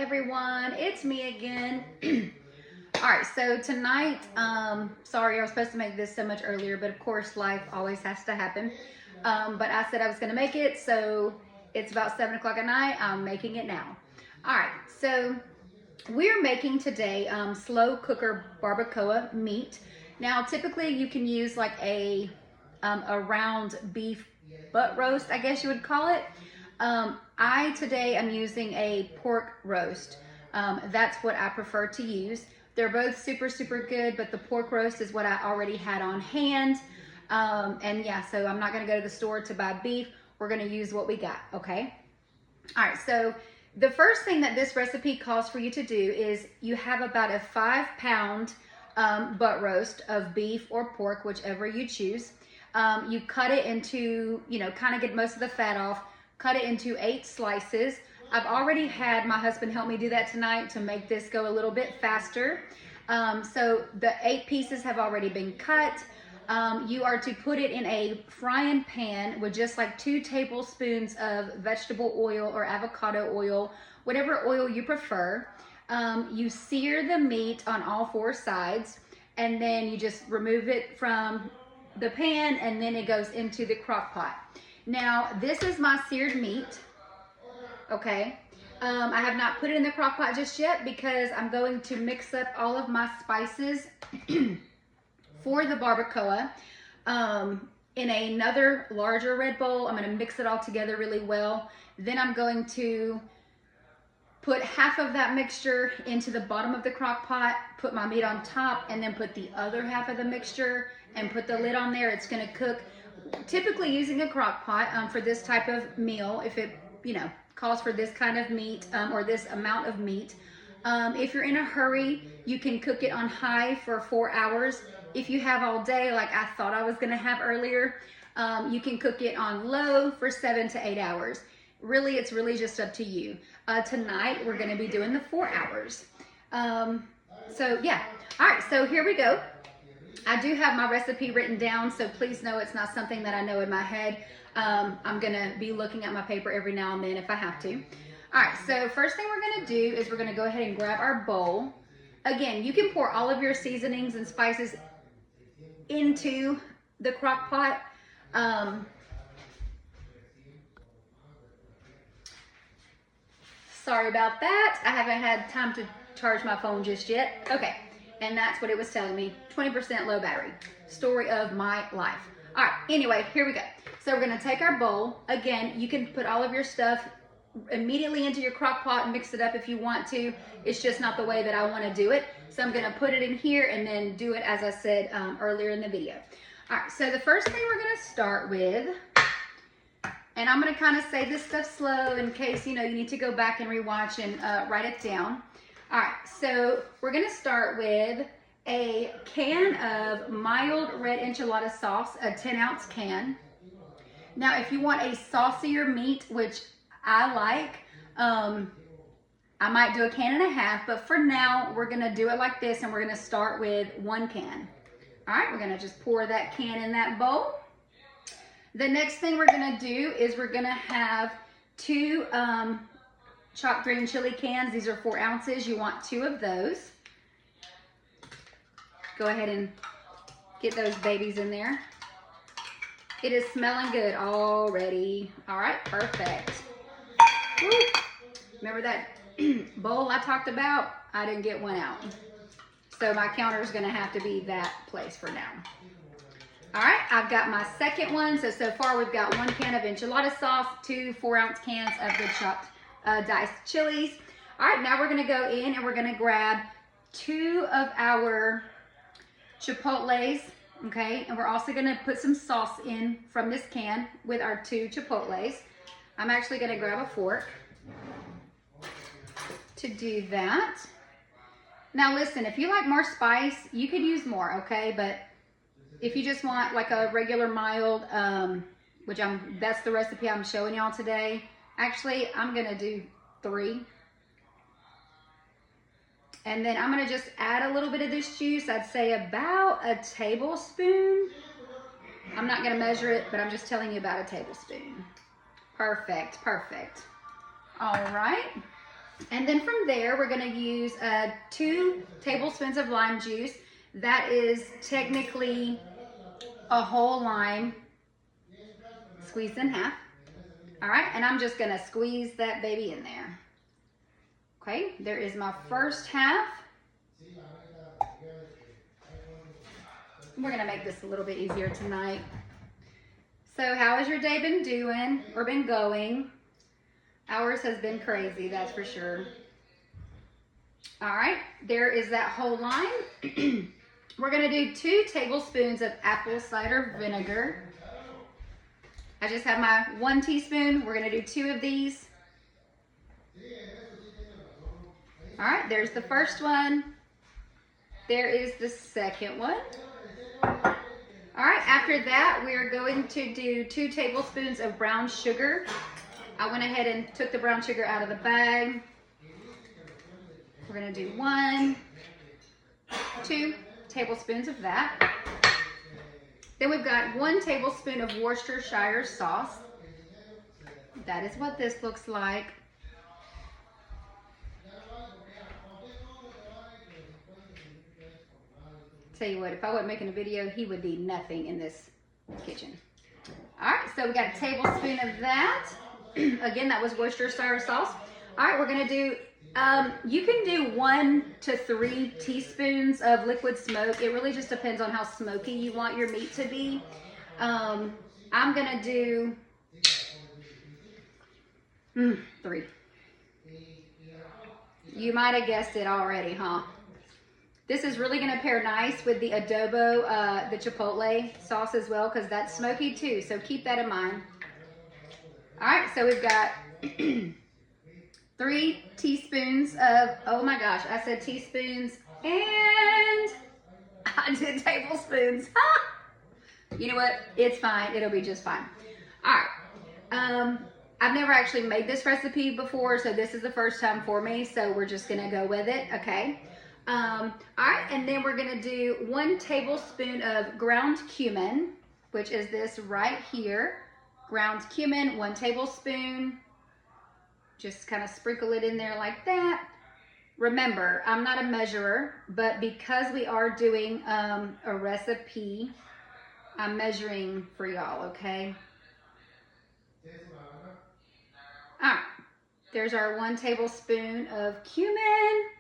everyone, it's me again. All right, so tonight, sorry, I was supposed to make this so much earlier, but of course life always has to happen. But I said I was gonna make it, so it's about 7 o'clock at night. I'm making it now. All right, so we're making today slow cooker barbacoa meat. Now, typically you can use like a round beef butt roast, I guess you would call it. Today I'm using a pork roast. That's what I prefer to use. They're both super, super good, but the pork roast is what I already had on hand. And yeah, so I'm not gonna go to the store to buy beef. We're gonna use what we got, okay? All right, so the first thing that this recipe calls for you to do is you have about a 5-pound butt roast of beef or pork, whichever you choose. You cut it into, kind of get most of the fat off, cut it into 8 slices. I've already had my husband help me do that tonight to make this go a little bit faster. So the 8 pieces have already been cut. You are to put it in a frying pan with just like 2 tablespoons of vegetable oil or avocado oil, whatever oil you prefer. You sear the meat on all 4 sides, and then you just remove it from the pan, and then it goes into the crock pot. Now, this is my seared meat, okay? I have not put it in the crock pot just yet because I'm going to mix up all of my spices for the barbacoa in another larger red bowl. I'm gonna mix it all together really well. Then I'm going to put half of that mixture into the bottom of the crock pot, put my meat on top, and then put the other half of the mixture and put the lid on there. It's gonna cook, typically using a crock pot for this type of meal, if it, calls for this kind of meat or this amount of meat. If you're in a hurry, you can cook it on high for 4 hours. If you have all day, like I thought I was gonna have earlier, you can cook it on low for 7 to 8 hours. Really, it's really just up to you. Tonight, we're gonna be doing the 4 hours. So yeah, all right, so here we go. I do have my recipe written down, so please know it's not something that I know in my head. I'm gonna be looking at my paper every now and then if I have to. All right, so first thing we're gonna do is we're gonna go ahead and grab our bowl. Again, you can pour all of your seasonings and spices into the crock pot. Sorry about that. I haven't had time to charge my phone just yet. Okay, and that's what it was telling me, 20% low battery. Story of my life. All right, anyway, here we go. So we're gonna take our bowl. Again, you can put all of your stuff immediately into your crock pot and mix it up if you want to. It's just not the way that I wanna do it. So I'm gonna put it in here and then do it as I said earlier in the video. All right, so the first thing we're gonna start with, and I'm gonna kind of say this stuff slow in case you need to go back and rewatch and write it down. All right, so we're gonna start with a can of mild red enchilada sauce, a 10-ounce can. Now, if you want a saucier meat, which I like, I might do a can and a half, but for now, we're gonna do it like this, and we're gonna start with 1 can. All right, we're gonna just pour that can in that bowl. The next thing we're gonna do is we're gonna have 2 chopped green chili cans. These are 4 ounces. You want 2 of those. Go ahead and get those babies in there. It is smelling good already. All right, perfect. Woo. Remember that bowl I talked about? I didn't get one out. So my counter is gonna have to be that place for now. All right, I've got my second one. So far we've got 1 can of enchilada sauce, 2 4-ounce cans of the chopped diced chilies. All right, now we're gonna go in and we're gonna grab 2 of our chipotles, okay? And we're also gonna put some sauce in from this can with our 2 chipotles. I'm actually gonna grab a fork to do that. Now listen, if you like more spice, you could use more, okay? But if you just want like a regular mild, that's the recipe I'm showing y'all today. Actually, I'm gonna do 3. And then I'm gonna just add a little bit of this juice. I'd say about a tablespoon. I'm not gonna measure it, but I'm just telling you about a tablespoon. Perfect, perfect. All right. And then from there, we're gonna use 2 tablespoons of lime juice. That is technically a whole lime squeezed in half. All right, and I'm just gonna squeeze that baby in there. Okay, there is my first half. We're gonna make this a little bit easier tonight. So how has your day been doing or been going? Ours has been crazy, that's for sure. All right, there is that whole lime. We're gonna do 2 tablespoons of apple cider vinegar. I just have my 1 teaspoon. We're gonna do 2 of these. All right, there's the first one. There is the second one. All right, after that, we're going to do 2 tablespoons of brown sugar. I went ahead and took the brown sugar out of the bag. We're gonna do 1, 2 tablespoons of that. Then we've got 1 tablespoon of Worcestershire sauce. That is what this looks like. Tell you what, if I wasn't making a video, he would be nothing in this kitchen. All right, so we got a tablespoon of that. Again, that was Worcestershire sauce. All right, we're gonna do, you can do 1 to 3 teaspoons of liquid smoke. It really just depends on how smoky you want your meat to be. I'm gonna do 3. You might have guessed it already, huh? This is really gonna pair nice with the adobo, the chipotle sauce as well, because that's smoky too, so keep that in mind. All right, so we've got 3 teaspoons of, oh my gosh, I said teaspoons and I did tablespoons. You know what? It's fine. It'll be just fine. All right. I've never actually made this recipe before, so this is the first time for me, so we're just gonna go with it, okay? All right, and then we're gonna do 1 tablespoon of ground cumin, which is this right here. Ground cumin, 1 tablespoon. Just kind of sprinkle it in there like that. Remember, I'm not a measurer, but because we are doing a recipe, I'm measuring for y'all, okay? All right, there's our 1 tablespoon of cumin.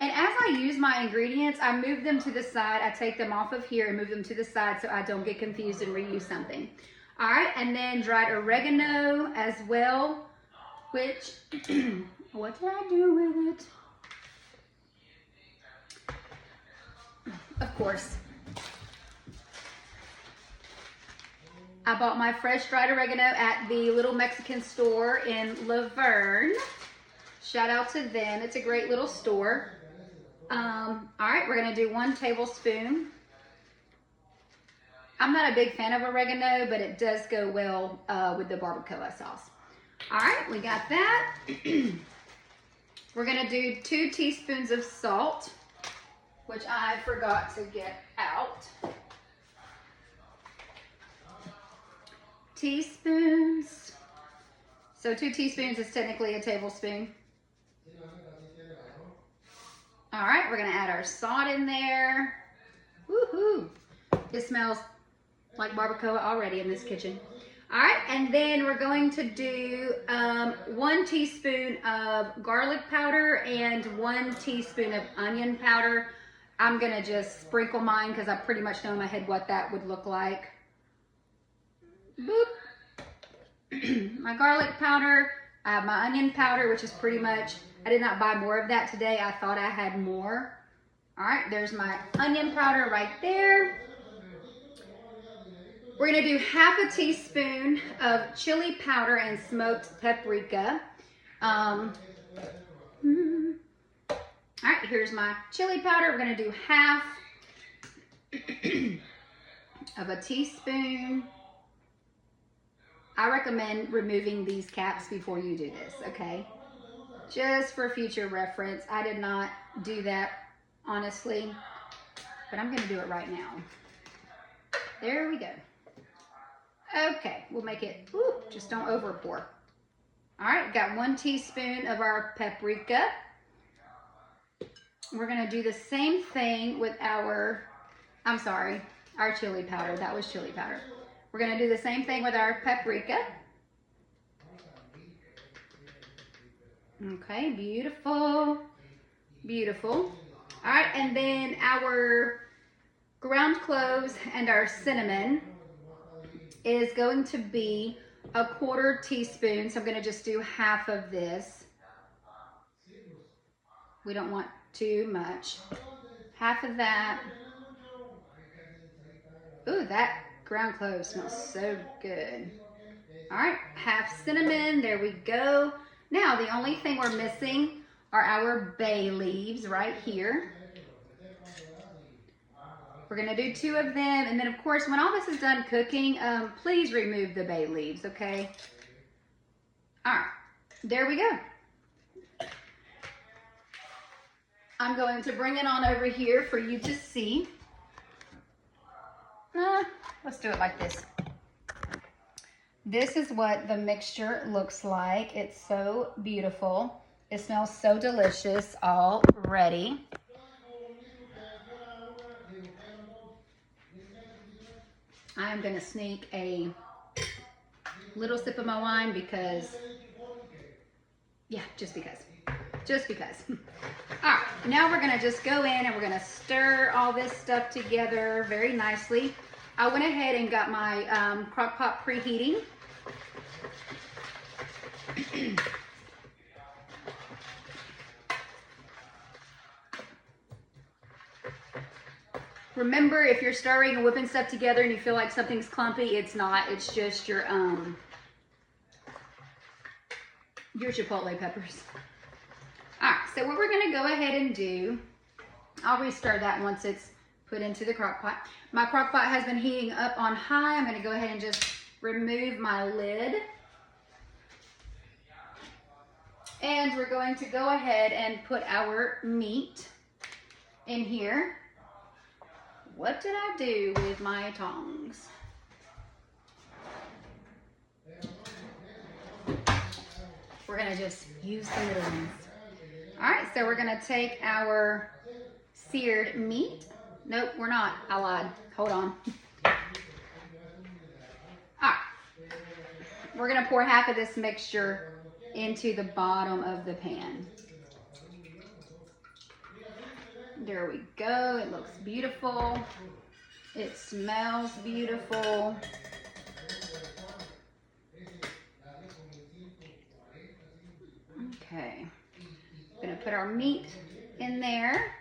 And as I use my ingredients, I move them to the side. I take them off of here and move them to the side so I don't get confused and reuse something. All right, and then dried oregano as well, which, what did I do with it? Of course, I bought my fresh dried oregano at the little Mexican store in Laverne. Shout out to them. It's a great little store. All right, we're gonna do 1 tablespoon. I'm not a big fan of oregano, but it does go well with the barbacoa sauce. All right, we got that. We're gonna do 2 teaspoons of salt, which I forgot to get out. Teaspoons. So 2 teaspoons is technically a tablespoon. All right, we're gonna add our salt in there. Woohoo! It smells like barbacoa already in this kitchen. All right, and then we're going to do 1 teaspoon of garlic powder and 1 teaspoon of onion powder. I'm gonna just sprinkle mine because I pretty much know in my head what that would look like. Boop. My garlic powder, I have my onion powder, which is pretty much, I did not buy more of that today. I thought I had more. All right, there's my onion powder right there. We're gonna do half a teaspoon of chili powder and smoked paprika. All right, here's my chili powder. We're gonna do half of a teaspoon. I recommend removing these caps before you do this, okay? Just for future reference. I did not do that, honestly, but I'm gonna do it right now. There we go. Okay, we'll make it, just don't over pour. All right, got 1 teaspoon of our paprika. We're gonna do the same thing with our chili powder. That was chili powder. We're gonna do the same thing with our paprika. Okay, beautiful, beautiful. All right, and then our ground cloves and our cinnamon is going to be 1/4 teaspoon. So I'm gonna just do half of this. We don't want too much. Half of that. Ooh, that ground clove smells so good. All right, half cinnamon, there we go. Now, the only thing we're missing are our bay leaves right here. We're gonna do 2 of them, and then of course, when all this is done cooking, please remove the bay leaves, okay? All right, there we go. I'm going to bring it on over here for you to see. Let's do it like this. This is what the mixture looks like. It's so beautiful. It smells so delicious already. I am going to sneak a little sip of my wine because, yeah, just because. Just because. All right, now we're gonna just go in and we're gonna stir all this stuff together very nicely. I went ahead and got my crock pot preheating. Remember, if you're stirring and whipping stuff together and you feel like something's clumpy, it's not. It's just your chipotle peppers. All right, so what we're gonna go ahead and do, I'll restir that once it's put into the crock pot. My crock pot has been heating up on high. I'm gonna go ahead and just remove my lid. And we're going to go ahead and put our meat in here. What did I do with my tongs? We're gonna just use the little ones. All right, so we're gonna take our seared meat. Nope, we're not, I lied, hold on. All right, we're gonna pour half of this mixture into the bottom of the pan. There we go, it looks beautiful. It smells beautiful. Okay. Gonna put our meat in there.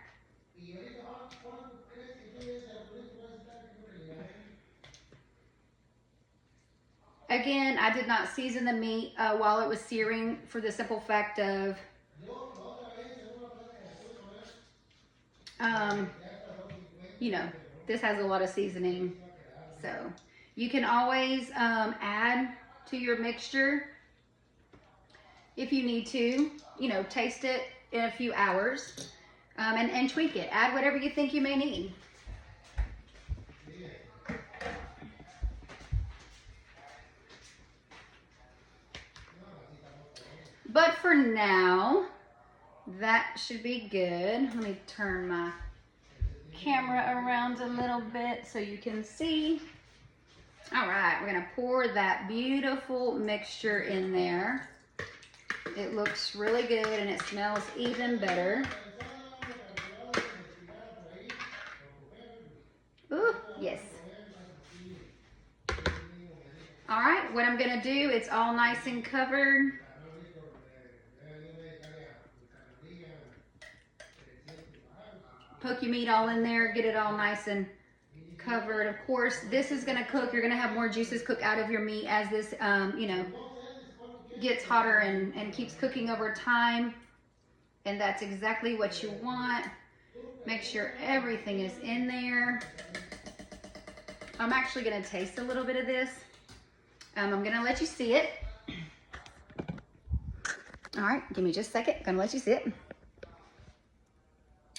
Again, I did not season the meat while it was searing for the simple fact of you know, this has a lot of seasoning. So you can always add to your mixture if you need to, you know, taste it in a few hours and tweak it. Add whatever you think you may need. But for now, that should be good. Let me turn my camera around a little bit so you can see. All right, we're gonna pour that beautiful mixture in there. It looks really good and it smells even better. Ooh, yes. All right, what I'm gonna do, it's all nice and covered. Poke your meat all in there, get it all nice and covered. Of course, this is gonna cook. You're gonna have more juices cook out of your meat as this, you know, gets hotter and keeps cooking over time. And that's exactly what you want. Make sure everything is in there. I'm actually gonna taste a little bit of this. I'm gonna let you see it. All right, give me just a second. Gonna let you see it.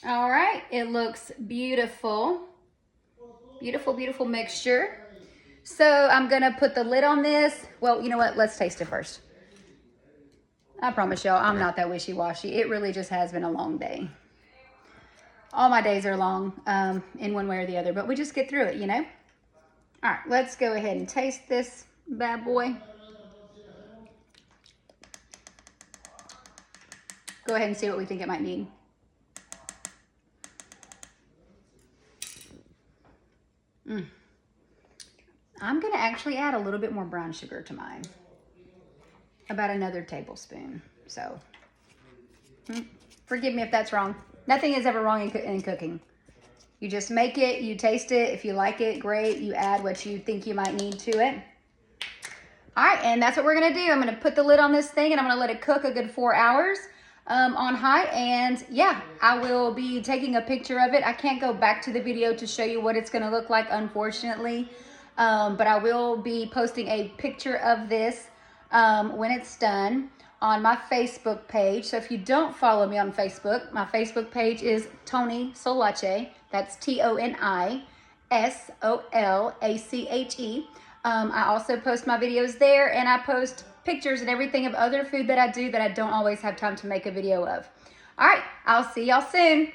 All right, it looks beautiful. Beautiful, beautiful mixture. So I'm gonna put the lid on this. Well, you know what? Let's taste it first. I promise y'all, I'm not that wishy-washy. It really just has been a long day. All my days are long in one way or the other, but we just get through it, you know? All right, let's go ahead and taste this bad boy. Go ahead and see what we think it might need. I'm going to actually add a little bit more brown sugar to mine. About another tablespoon. So, forgive me if that's wrong. Nothing is ever wrong in cooking. You just make it, you taste it. If you like it, great. You add what you think you might need to it. All right, and that's what we're going to do. I'm going to put the lid on this thing, and I'm going to let it cook a good 4 hours on high. And yeah, I will be taking a picture of it. I can't go back to the video to show you what it's going to look like, unfortunately. But I will be posting a picture of this when it's done on my Facebook page. So if you don't follow me on Facebook, my Facebook page is Toni Solache. That's ToniSolache. I also post my videos there, and I post pictures and everything of other food that I do that I don't always have time to make a video of. All right, I'll see y'all soon.